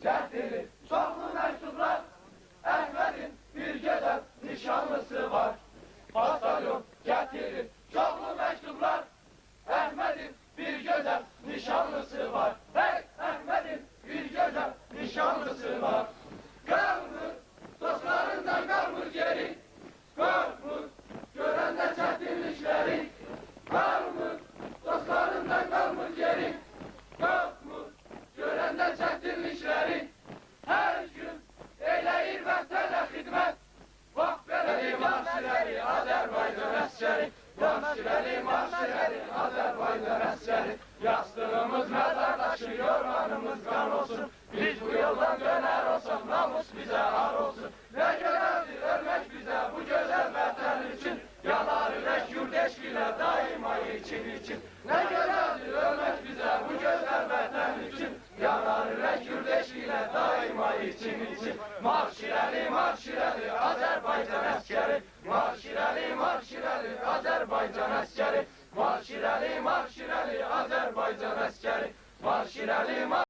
getirir çoklu mektuplar. Ahmet'in bir güzel nişanlısı var. Batalyon getirir çoklu mektuplar. Ahmet'in bir güzel nişanlısı var. Hey, Ahmet'in bir güzel nişanlısı var. Kalmır, dostlarından kalmır geri. Kalmır, görende çetinlikleri. Kalmır, dostlarından kalmır geri. Kalmır, görende çetinlikleri. Her gün eyleyir vətənə xidmət. Bax beləli marşirəli Azərbaycan əskəri. Marşirəli, marşirəli Azərbaycan əskəri. Yastığımız məzardaşı, yorğanımız qan olsun. Biz bu yoldan döner olsam, namus bizə ar olsun. Ne gözəldir ölmək bizə bu gözəl vətən üçün. Yanar ürək yurd eşqilə daima için. Ne gözəldir ölmək bizə bu gözəl vətən üçün. Yanar ürək yurd eşqilə daima için. Marşirəli, marşirəli Azərbaycan əskəri. Marşirəli, marşirəli Azərbaycan əskəri. Marşirəli, marşirəli Azərbaycan əskəri. Marşirəli,